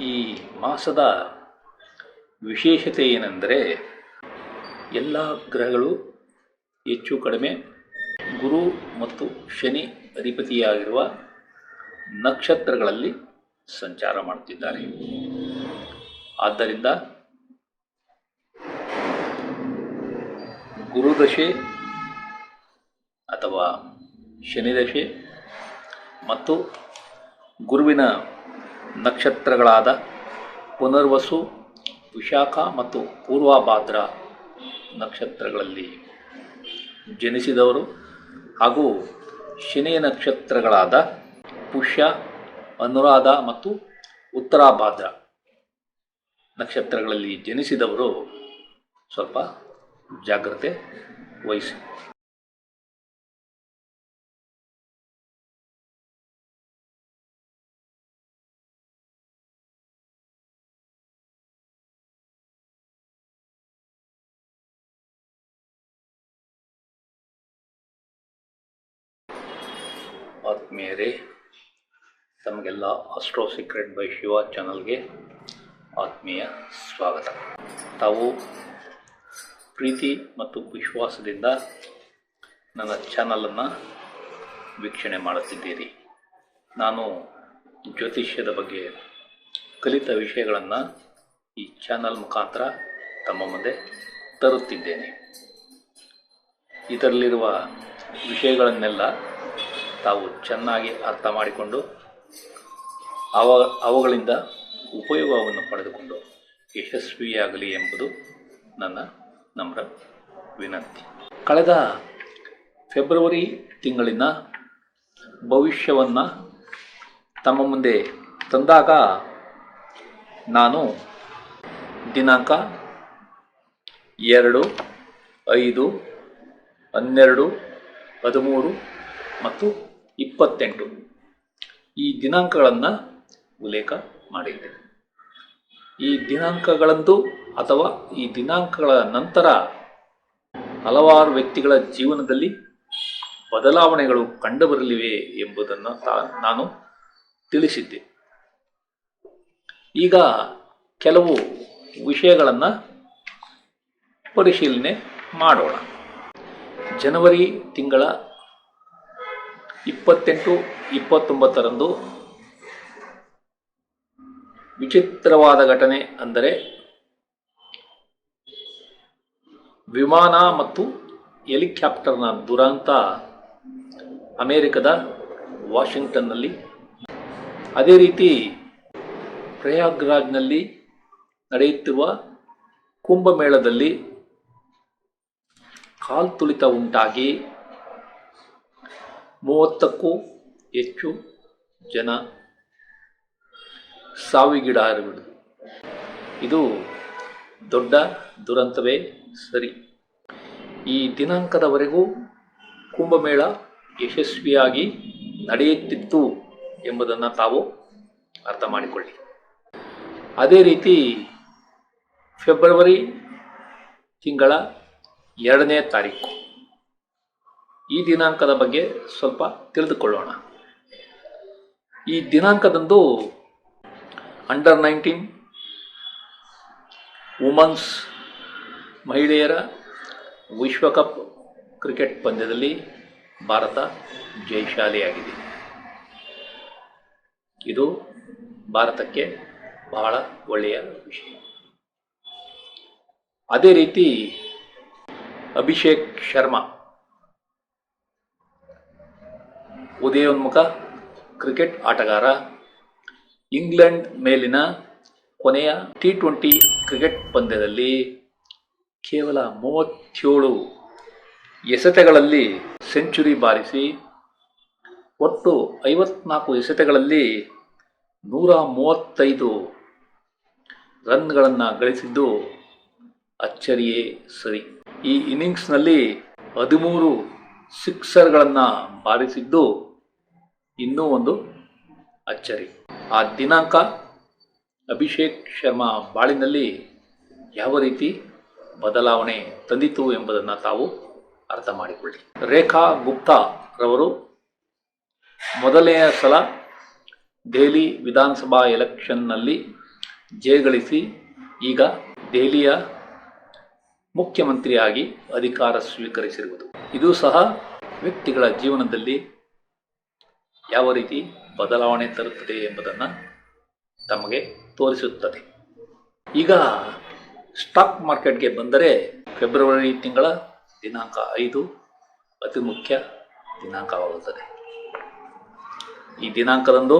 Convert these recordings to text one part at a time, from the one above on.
ಈ ಮಾಸದ ವಿಶೇಷತೆ ಏನೆಂದರೆ ಎಲ್ಲ ಗ್ರಹಗಳು ಹೆಚ್ಚು ಕಡಿಮೆ ಗುರು ಮತ್ತು ಶನಿ ಅಧಿಪತಿಯಾಗಿರುವ ನಕ್ಷತ್ರಗಳಲ್ಲಿ ಸಂಚಾರ ಮಾಡುತ್ತಿದ್ದಾರೆ. ಆದ್ದರಿಂದ ಗುರುದಶೆ ಅಥವಾ ಶನಿದಶೆ ಮತ್ತು ಗುರುವಿನ ನಕ್ಷತ್ರಗಳಾದ ಪುನರ್ವಸು, ವಿಶಾಖ ಮತ್ತು ಪೂರ್ವಭಾದ್ರ ನಕ್ಷತ್ರಗಳಲ್ಲಿ ಜನಿಸಿದವರು ಹಾಗೂ ಶನಿಯ ನಕ್ಷತ್ರಗಳಾದ ಪುಷ್ಯ, ಅನುರಾಧ ಮತ್ತು ಉತ್ತರಾಭಾದ್ರ ನಕ್ಷತ್ರಗಳಲ್ಲಿ ಜನಿಸಿದವರು ಸ್ವಲ್ಪ ಜಾಗ್ರತೆ ವಹಿಸಿ. ಆತ್ಮೀಯರೇ, ತಮಗೆಲ್ಲ ಆಸ್ಟ್ರೋ ಸೀಕ್ರೆಟ್ ಬೈ ಶಿವ ಚಾನಲ್ಗೆ ಆತ್ಮೀಯ ಸ್ವಾಗತ. ತಾವು ಪ್ರೀತಿ ಮತ್ತು ವಿಶ್ವಾಸದಿಂದ ನನ್ನ ಚಾನಲನ್ನು ವೀಕ್ಷಣೆ ಮಾಡುತ್ತಿದ್ದೀರಿ. ನಾನು ಜ್ಯೋತಿಷ್ಯದ ಬಗ್ಗೆ ಕಲಿತ ವಿಷಯಗಳನ್ನು ಈ ಚಾನಲ್ ಮುಖಾಂತರ ತಮ್ಮ ಮುಂದೆ ತರುತ್ತಿದ್ದೇನೆ. ಇದರಲ್ಲಿರುವ ವಿಷಯಗಳನ್ನೆಲ್ಲ ತಾವು ಚೆನ್ನಾಗಿ ಅರ್ಥ ಮಾಡಿಕೊಂಡು ಅವುಗಳಿಂದ ಉಪಯೋಗವನ್ನು ಪಡೆದುಕೊಂಡು ಯಶಸ್ವಿಯಾಗಲಿ ಎಂಬುದು ನನ್ನ ನಮ್ರ ವಿನಂತಿ. ಕಳೆದ ಫೆಬ್ರವರಿ ತಿಂಗಳಿನ ಭವಿಷ್ಯವನ್ನು ತಮ್ಮ ಮುಂದೆ ತಂದಾಗ ನಾನು ದಿನಾಂಕ 2, 5, 12, 13 ಮತ್ತು 28 ಈ ದಿನಾಂಕಗಳನ್ನು ಉಲ್ಲೇಖ ಮಾಡಿದ್ದೆ. ಈ ದಿನಾಂಕಗಳಂದು ಅಥವಾ ಈ ದಿನಾಂಕಗಳ ನಂತರ ಹಲವಾರು ವ್ಯಕ್ತಿಗಳ ಜೀವನದಲ್ಲಿ ಬದಲಾವಣೆಗಳು ಕಂಡುಬರಲಿವೆ ಎಂಬುದನ್ನು ನಾನು ತಿಳಿಸಿದ್ದೆ. ಈಗ ಕೆಲವು ವಿಷಯಗಳನ್ನು ಪರಿಶೀಲನೆ ಮಾಡೋಣ. ಜನವರಿ ತಿಂಗಳ 28, 29ರಂದು ವಿಚಿತ್ರವಾದ ಘಟನೆ ಅಂದರೆ ವಿಮಾನ ಮತ್ತು ಹೆಲಿಕಾಪ್ಟರ್ನ ದುರಂತ ಅಮೆರಿಕದ ವಾಷಿಂಗ್ಟನ್ನಲ್ಲಿ, ಅದೇ ರೀತಿ ಪ್ರಯಾಗ್ರಾಜ್ನಲ್ಲಿ ನಡೆಯುತ್ತಿರುವ ಕುಂಭಮೇಳದಲ್ಲಿ ಕಾಲ್ತುಳಿತ ಉಂಟಾಗಿ 30ಕ್ಕೂ ಹೆಚ್ಚು ಜನ ಸಾವಿಗೀಡಾಗಿರುವುದು. ಇದು ದೊಡ್ಡ ದುರಂತವೇ ಸರಿ. ಈ ದಿನಾಂಕದವರೆಗೂ ಕುಂಭಮೇಳ ಯಶಸ್ವಿಯಾಗಿ ನಡೆಯುತ್ತಿತ್ತು ಎಂಬುದನ್ನು ತಾವು ಅರ್ಥ ಮಾಡಿಕೊಳ್ಳಿ. ಅದೇ ರೀತಿ ಫೆಬ್ರವರಿ ತಿಂಗಳ 2ನೇ ತಾರೀಕು ಈ ದಿನಾಂಕದ ಬಗ್ಗೆ ಸ್ವಲ್ಪ ತಿಳಿದುಕೊಳ್ಳೋಣ. ಈ ದಿನಾಂಕದಂದು ಅಂಡರ್ 19 ವುಮನ್ಸ್ ಮಹಿಳೆಯರ ವಿಶ್ವಕಪ್ ಕ್ರಿಕೆಟ್ ಪಂದ್ಯದಲ್ಲಿ ಭಾರತ ಜಯಶಾಲಿಯಾಗಿದೆ. ಇದು ಭಾರತಕ್ಕೆ ಬಹಳ ಒಳ್ಳೆಯ ವಿಷಯ. ಅದೇ ರೀತಿ ಅಭಿಷೇಕ್ ಶರ್ಮಾ ಉದಯೋನ್ಮುಖ ಕ್ರಿಕೆಟ್ ಆಟಗಾರ ಇಂಗ್ಲೆಂಡ್ ಮೇಲಿನ ಕೊನೆಯ T20 ಕ್ರಿಕೆಟ್ ಪಂದ್ಯದಲ್ಲಿ ಕೇವಲ 37 ಎಸೆತಗಳಲ್ಲಿ ಸೆಂಚುರಿ ಬಾರಿಸಿ ಒಟ್ಟು 54 ಎಸೆತಗಳಲ್ಲಿ 135 ರನ್ಗಳನ್ನು ಗಳಿಸಿದ್ದು ಅಚ್ಚರಿಯೇ ಸರಿ. ಈ ಇನ್ನಿಂಗ್ಸ್ನಲ್ಲಿ 13 ಸಿಕ್ಸರ್ಗಳನ್ನು ಬಾರಿಸಿದ್ದು ಇನ್ನೂ ಒಂದು ಅಚ್ಚರಿ. ಆ ದಿನಾಂಕ ಅಭಿಷೇಕ್ ಶರ್ಮಾ ಬಾಳಿನಲ್ಲಿ ಯಾವ ರೀತಿ ಬದಲಾವಣೆ ತಂದಿತು ಎಂಬುದನ್ನು ತಾವು ಅರ್ಥ ಮಾಡಿಕೊಳ್ಳಿ. ರೇಖಾ ಗುಪ್ತಾ ರವರು ಮೊದಲನೆಯ ಸಲ ದೆಹಲಿ ವಿಧಾನಸಭಾ ಎಲೆಕ್ಷನ್ನಲ್ಲಿ ಜಯಗಳಿಸಿ ಈಗ ದೆಹಲಿಯ ಮುಖ್ಯಮಂತ್ರಿಯಾಗಿ ಅಧಿಕಾರ ಸ್ವೀಕರಿಸಿರುವುದು. ಇದು ಸಹ ವ್ಯಕ್ತಿಗಳ ಜೀವನದಲ್ಲಿ ಯಾವ ರೀತಿ ಬದಲಾವಣೆ ತರುತ್ತದೆ ಎಂಬುದನ್ನು ತಮಗೆ ತೋರಿಸುತ್ತದೆ. ಈಗ ಸ್ಟಾಕ್ ಮಾರ್ಕೆಟ್ಗೆ ಬಂದರೆ ಫೆಬ್ರವರಿ ತಿಂಗಳ ದಿನಾಂಕ 5 ಅತಿ ಮುಖ್ಯ ದಿನಾಂಕವಾಗುತ್ತದೆ. ಈ ದಿನಾಂಕದಂದು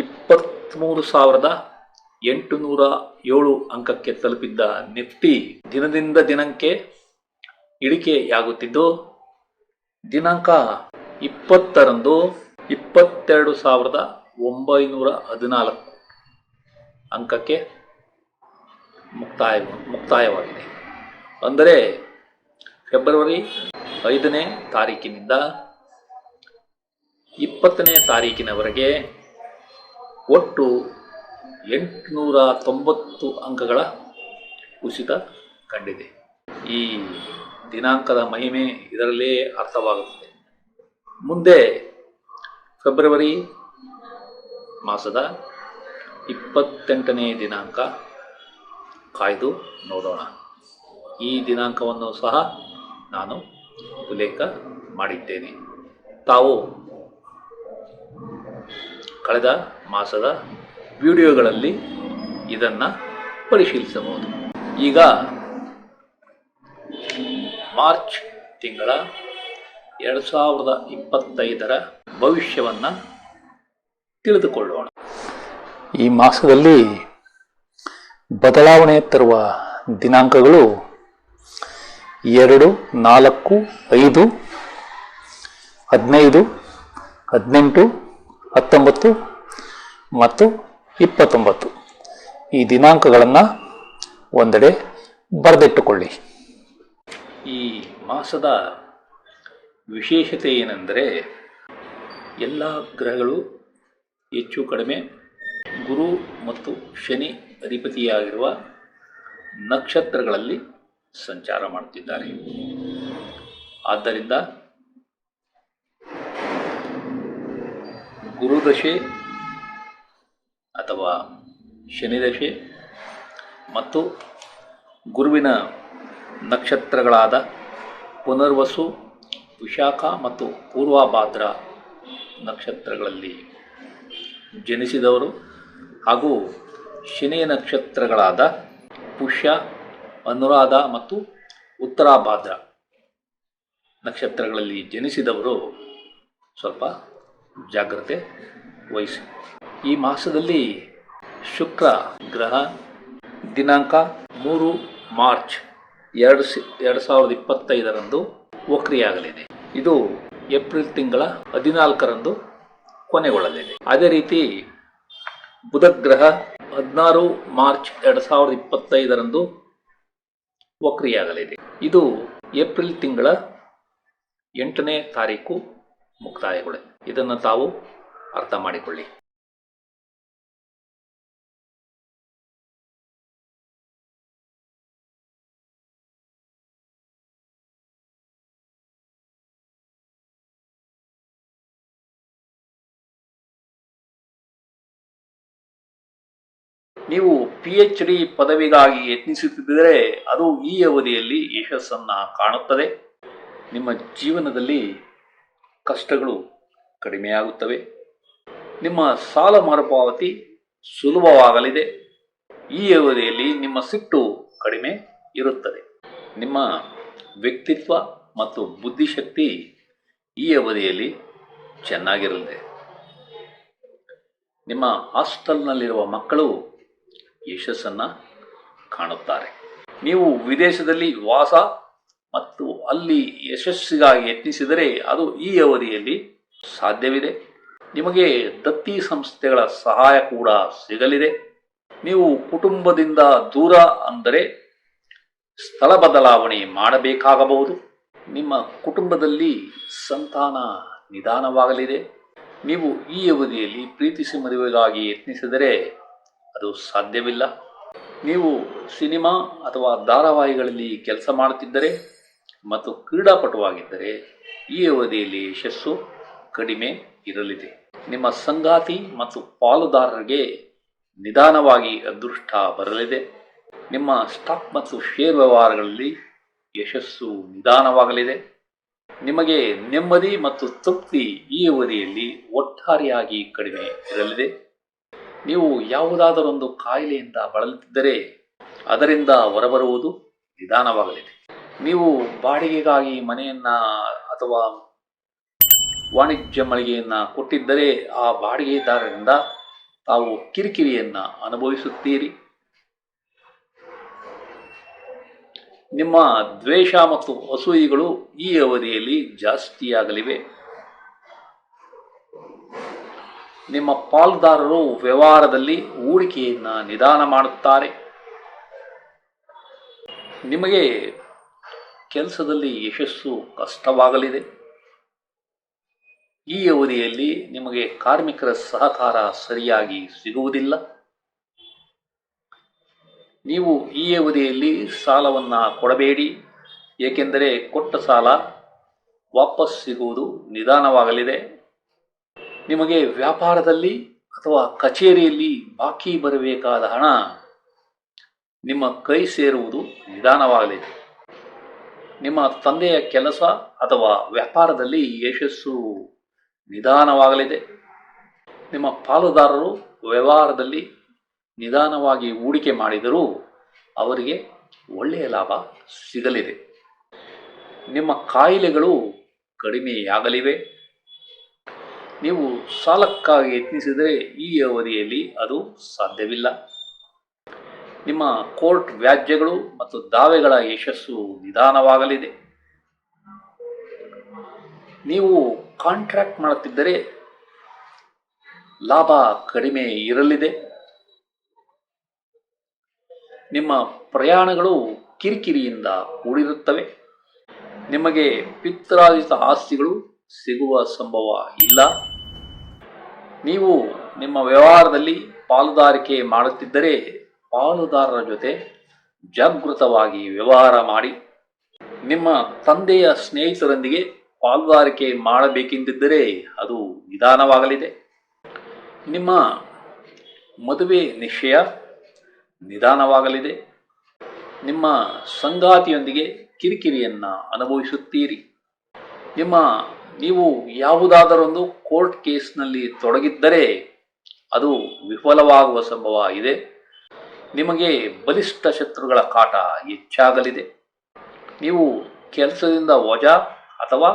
23,807 ಅಂಕಕ್ಕೆ ತಲುಪಿದ್ದ ನಿಫ್ಟಿ ದಿನದಿಂದ ದಿನಕ್ಕೆ ಇಳಿಕೆಯಾಗುತ್ತಿದ್ದು ದಿನಾಂಕ 20ರಂದು 22,914 ಅಂಕಕ್ಕೆ ಮುಕ್ತಾಯವಾಗಿದೆ. ಅಂದರೆ ಫೆಬ್ರವರಿ 5ನೇ ತಾರೀಕಿನಿಂದ 20ನೇ ತಾರೀಕಿನವರೆಗೆ ಒಟ್ಟು 890 ಅಂಕಗಳ ಕುಸಿತ ಕಂಡಿದೆ. ಈ ದಿನಾಂಕದ ಮಹಿಮೆ ಇದರಲ್ಲೇ ಅರ್ಥವಾಗುತ್ತದೆ. ಮುಂದೆ ಫೆಬ್ರವರಿ ಮಾಸದ 28ನೇ ದಿನಾಂಕ ಕಾಯ್ದು ನೋಡೋಣ. ಈ ದಿನಾಂಕವನ್ನು ಸಹ ನಾನು ಉಲ್ಲೇಖ ಮಾಡಿದ್ದೇನೆ. ತಾವು ಕಳೆದ ಮಾಸದ ವಿಡಿಯೋಗಳಲ್ಲಿ ಇದನ್ನು ಪರಿಶೀಲಿಸಬಹುದು. ಈಗ ಮಾರ್ಚ್ ತಿಂಗಳ 2025ರ ಭವಿಷ್ಯವನ್ನು ತಿಳಿದುಕೊಳ್ಳೋಣ. ಈ ಮಾಸದಲ್ಲಿ ಬದಲಾವಣೆ ತರುವ ದಿನಾಂಕಗಳು 2, 4, 5, 15, 18, 19 ಮತ್ತು 29 ಈ ದಿನಾಂಕಗಳನ್ನು ಒಂದೆಡೆ ಬರೆದಿಟ್ಟುಕೊಳ್ಳಿ. ಈ ಮಾಸದ ವಿಶೇಷತೆ ಏನೆಂದರೆ ಎಲ್ಲ ಗ್ರಹಗಳು ಹೆಚ್ಚು ಕಡಿಮೆ ಗುರು ಮತ್ತು ಶನಿ ಅಧಿಪತಿಯಾಗಿರುವ ನಕ್ಷತ್ರಗಳಲ್ಲಿ ಸಂಚಾರ ಮಾಡುತ್ತಿದ್ದಾರೆ. ಆದ್ದರಿಂದ ಗುರುದಶೆ ಅಥವಾ ಶನಿದಶೆ ಮತ್ತು ಗುರುವಿನ ನಕ್ಷತ್ರಗಳಾದ ಪುನರ್ವಸು, ವಿಶಾಖ ಮತ್ತು ಪೂರ್ವಭಾದ್ರ ನಕ್ಷತ್ರಗಳಲ್ಲಿ ಜನಿಸಿದವರು ಹಾಗೂ ಶನಿಯ ನಕ್ಷತ್ರಗಳಾದ ಪುಷ್ಯ, ಅನುರಾಧ ಮತ್ತು ಉತ್ತರಾಭಾದ್ರ ನಕ್ಷತ್ರಗಳಲ್ಲಿ ಜನಿಸಿದವರು ಸ್ವಲ್ಪ ಜಾಗ್ರತೆ ವಹಿಸಿ. ಈ ಮಾಸದಲ್ಲಿ ಶುಕ್ರ ಗ್ರಹ ದಿನಾಂಕ 3 ಮಾರ್ಚ್ 2025ರಂದು ವಕ್ರಿಯಾಗಲಿದೆ. ಇದು ಏಪ್ರಿಲ್ ತಿಂಗಳ 14ರಂದು ಕೊನೆಗೊಳ್ಳಲಿದೆ. ಅದೇ ರೀತಿ ಬುಧ ಗ್ರಹ 16 ಮಾರ್ಚ್ 2025ರಂದು ವಕ್ರಿಯಾಗಲಿದೆ. ಇದು ಏಪ್ರಿಲ್ ತಿಂಗಳ 8ನೇ ತಾರೀಕು ಮುಕ್ತಾಯಗೊಳ್ಳಿದೆ. ಇದನ್ನು ತಾವು ಅರ್ಥ ಮಾಡಿಕೊಳ್ಳಿ. ನೀವು PhD ಪದವಿಗಾಗಿ ಯತ್ನಿಸುತ್ತಿದ್ದರೆ ಅದು ಈ ಅವಧಿಯಲ್ಲಿ ಯಶಸ್ಸನ್ನು ಕಾಣುತ್ತದೆ. ನಿಮ್ಮ ಜೀವನದಲ್ಲಿ ಕಷ್ಟಗಳು ಕಡಿಮೆಯಾಗುತ್ತವೆ. ನಿಮ್ಮ ಸಾಲ ಮರುಪಾವತಿ ಸುಲಭವಾಗಲಿದೆ. ಈ ಅವಧಿಯಲ್ಲಿ ನಿಮ್ಮ ಸಿಟ್ಟು ಕಡಿಮೆ ಇರುತ್ತದೆ. ನಿಮ್ಮ ವ್ಯಕ್ತಿತ್ವ ಮತ್ತು ಬುದ್ಧಿಶಕ್ತಿ ಈ ಅವಧಿಯಲ್ಲಿ ಚೆನ್ನಾಗಿರಲಿದೆ. ನಿಮ್ಮ ಹಾಸ್ಟೆಲ್ನಲ್ಲಿರುವ ಮಕ್ಕಳು ಯಶಸ್ಸನ್ನು ಕಾಣುತ್ತಾರೆ. ನೀವು ವಿದೇಶದಲ್ಲಿ ವಾಸ ಮತ್ತು ಅಲ್ಲಿ ಯಶಸ್ಸಿಗಾಗಿ ಯತ್ನಿಸಿದರೆ ಅದು ಈ ಅವಧಿಯಲ್ಲಿ ಸಾಧ್ಯವಿದೆ. ನಿಮಗೆ ದತ್ತಿ ಸಂಸ್ಥೆಗಳ ಸಹಾಯ ಕೂಡ ಸಿಗಲಿದೆ. ನೀವು ಕುಟುಂಬದಿಂದ ದೂರ ಅಂದರೆ ಸ್ಥಳ ಬದಲಾವಣೆ ಮಾಡಬೇಕಾಗಬಹುದು. ನಿಮ್ಮ ಕುಟುಂಬದಲ್ಲಿ ಸಂತಾನ ನಿಧಾನವಾಗಲಿದೆ. ನೀವು ಈ ಅವಧಿಯಲ್ಲಿ ಪ್ರೀತಿಸಿ ಮದುವೆಗಾಗಿ ಯತ್ನಿಸಿದರೆ ಅದು ಸಾಧ್ಯವಿಲ್ಲ. ನೀವು ಸಿನಿಮಾ ಅಥವಾ ಧಾರಾವಾಹಿಗಳಲ್ಲಿ ಕೆಲಸ ಮಾಡುತ್ತಿದ್ದರೆ ಮತ್ತು ಕ್ರೀಡಾಪಟುವಾಗಿದ್ದರೆ ಈ ಅವಧಿಯಲ್ಲಿ ಯಶಸ್ಸು ಕಡಿಮೆ ಇರಲಿದೆ. ನಿಮ್ಮ ಸಂಗಾತಿ ಮತ್ತು ಪಾಲುದಾರರಿಗೆ ನಿಧಾನವಾಗಿ ಅದೃಷ್ಟ ಬರಲಿದೆ. ನಿಮ್ಮ ಸ್ಟಾಕ್ ಮತ್ತು ಶೇರ್ ವ್ಯವಹಾರಗಳಲ್ಲಿ ಯಶಸ್ಸು ನಿಧಾನವಾಗಲಿದೆ. ನಿಮಗೆ ನೆಮ್ಮದಿ ಮತ್ತು ತೃಪ್ತಿ ಈ ಅವಧಿಯಲ್ಲಿ ಒಟ್ಟಾರೆಯಾಗಿ ಕಡಿಮೆ ಇರಲಿದೆ. ನೀವು ಯಾವುದಾದರೊಂದು ಕಾಯಿಲೆಯಿಂದ ಬಳಲುತ್ತಿದ್ದರೆ ಅದರಿಂದ ಹೊರಬರುವುದು ನಿಧಾನವಾಗಲಿದೆ. ನೀವು ಬಾಡಿಗೆಗಾಗಿ ಮನೆಯನ್ನ ಅಥವಾ ವಾಣಿಜ್ಯ ಮಳಿಗೆಯನ್ನ ಕೊಟ್ಟಿದ್ದರೆ ಆ ಬಾಡಿಗೆದಾರರಿಂದ ತಾವು ಕಿರಿಕಿರಿಯನ್ನ ಅನುಭವಿಸುತ್ತೀರಿ. ನಿಮ್ಮ ದ್ವೇಷ ಮತ್ತು ಅಸೂಯೆಗಳು ಈ ಅವಧಿಯಲ್ಲಿ ಜಾಸ್ತಿಯಾಗಲಿವೆ. ನಿಮ್ಮ ಪಾಲುದಾರರು ವ್ಯವಹಾರದಲ್ಲಿ ಹೂಡಿಕೆಯನ್ನ ನಿಧಾನ ಮಾಡುತ್ತಾರೆ. ನಿಮಗೆ ಕೆಲಸದಲ್ಲಿ ಯಶಸ್ಸು ಕಷ್ಟವಾಗಲಿದೆ. ಈ ಅವಧಿಯಲ್ಲಿ ನಿಮಗೆ ಕಾರ್ಮಿಕರ ಸಹಕಾರ ಸರಿಯಾಗಿ ಸಿಗುವುದಿಲ್ಲ. ನೀವು ಈ ಅವಧಿಯಲ್ಲಿ ಸಾಲವನ್ನ ಕೊಡಬೇಡಿ, ಏಕೆಂದರೆ ಕೊಟ್ಟ ಸಾಲ ವಾಪಸ್ ಸಿಗುವುದು ನಿಧಾನವಾಗಲಿದೆ. ನಿಮಗೆ ವ್ಯಾಪಾರದಲ್ಲಿ ಅಥವಾ ಕಚೇರಿಯಲ್ಲಿ ಬಾಕಿ ಬರಬೇಕಾದ ಹಣ ನಿಮ್ಮ ಕೈ ಸೇರುವುದು ನಿಧಾನವಾಗಲಿದೆ. ನಿಮ್ಮ ತಂದೆಯ ಕೆಲಸ ಅಥವಾ ವ್ಯಾಪಾರದಲ್ಲಿ ಯಶಸ್ಸು ನಿಧಾನವಾಗಲಿದೆ. ನಿಮ್ಮ ಪಾಲುದಾರರು ವ್ಯವಹಾರದಲ್ಲಿ ನಿಧಾನವಾಗಿ ಹೂಡಿಕೆ ಮಾಡಿದರೂ ಅವರಿಗೆ ಒಳ್ಳೆಯ ಲಾಭ ಸಿಗಲಿದೆ. ನಿಮ್ಮ ಕಾಯಿಲೆಗಳು ಕಡಿಮೆಯಾಗಲಿವೆ. ನೀವು ಸಾಲಕ್ಕಾಗಿ ಯತ್ನಿಸಿದರೆ ಈ ಅವಧಿಯಲ್ಲಿ ಅದು ಸಾಧ್ಯವಿಲ್ಲ. ನಿಮ್ಮ ಕೋರ್ಟ್ ವ್ಯಾಜ್ಯಗಳು ಮತ್ತು ದಾವೆಗಳ ಯಶಸ್ಸು ನಿಧಾನವಾಗಲಿದೆ. ನೀವು ಕಾಂಟ್ರಾಕ್ಟ್ ಮಾಡುತ್ತಿದ್ದರೆ ಲಾಭ ಕಡಿಮೆ ಇರಲಿದೆ. ನಿಮ್ಮ ಪ್ರಯಾಣಗಳು ಕಿರಿಕಿರಿಯಿಂದ ಕೂಡಿರುತ್ತವೆ. ನಿಮಗೆ ಪಿತ್ರಾರ್ಜಿತ ಆಸ್ತಿಗಳು ಸಿಗುವ ಸಂಭವ ಇಲ್ಲ. ನೀವು ನಿಮ್ಮ ವ್ಯವಹಾರದಲ್ಲಿ ಪಾಲುದಾರಿಕೆ ಮಾಡುತ್ತಿದ್ದರೆ ಪಾಲುದಾರರ ಜೊತೆ ಜಾಗೃತವಾಗಿ ವ್ಯವಹಾರ ಮಾಡಿ. ನಿಮ್ಮ ತಂದೆಯ ಸ್ನೇಹಿತರೊಂದಿಗೆ ಪಾಲುದಾರಿಕೆ ಮಾಡಬೇಕೆಂದಿದ್ದರೆ ಅದು ನಿಧಾನವಾಗಲಿದೆ. ನಿಮ್ಮ ಮದುವೆ ನಿಶ್ಚಯ ನಿಧಾನವಾಗಲಿದೆ. ನಿಮ್ಮ ಸಂಗಾತಿಯೊಂದಿಗೆ ಕಿರಿಕಿರಿಯನ್ನ ಅನುಭವಿಸುತ್ತೀರಿ. ನೀವು ಯಾವುದಾದರೊಂದು ಕೋರ್ಟ್ ಕೇಸ್ನಲ್ಲಿ ತೊಡಗಿದ್ದರೆ ಅದು ವಿಫಲವಾಗುವ ಸಂಭವ ಇದೆ. ನಿಮಗೆ ಬಲಿಷ್ಠ ಶತ್ರುಗಳ ಕಾಟ ಹೆಚ್ಚಾಗಲಿದೆ. ನೀವು ಕೆಲಸದಿಂದ ವಜಾ ಅಥವಾ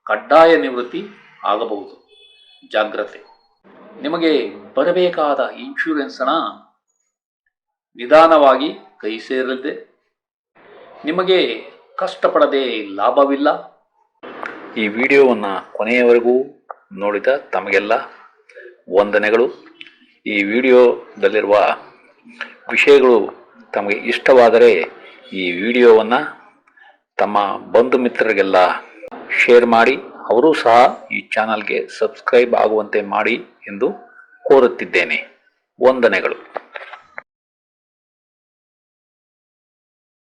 ಕಡ್ಡಾಯ ನಿವೃತ್ತಿ ಆಗಬಹುದು. ಜಾಗ್ರತೆ. ನಿಮಗೆ ಬರಬೇಕಾದ ಇನ್ಶೂರೆನ್ಸ್ ಹಣ ನಿಧಾನವಾಗಿ ಕೈ ಸೇರಲಿದೆ. ನಿಮಗೆ ಕಷ್ಟಪಡದೆ ಲಾಭವಿಲ್ಲ. ಈ ವಿಡಿಯೋವನ್ನು ಕೊನೆಯವರೆಗೂ ನೋಡಿದ ತಮಗೆಲ್ಲ ವಂದನೆಗಳು. ಈ ವಿಡಿಯೋದಲ್ಲಿರುವ ವಿಷಯಗಳು ತಮಗೆ ಇಷ್ಟವಾದರೆ ಈ ವಿಡಿಯೋವನ್ನು ತಮ್ಮ ಬಂಧು ಮಿತ್ರರಿಗೆಲ್ಲ ಶೇರ್ ಮಾಡಿ, ಅವರೂ ಸಹ ಈ ಚಾನಲ್ಗೆ ಸಬ್ಸ್ಕ್ರೈಬ್ ಆಗುವಂತೆ ಮಾಡಿ ಎಂದು ಕೋರುತ್ತಿದ್ದೇನೆ. ವಂದನೆಗಳು.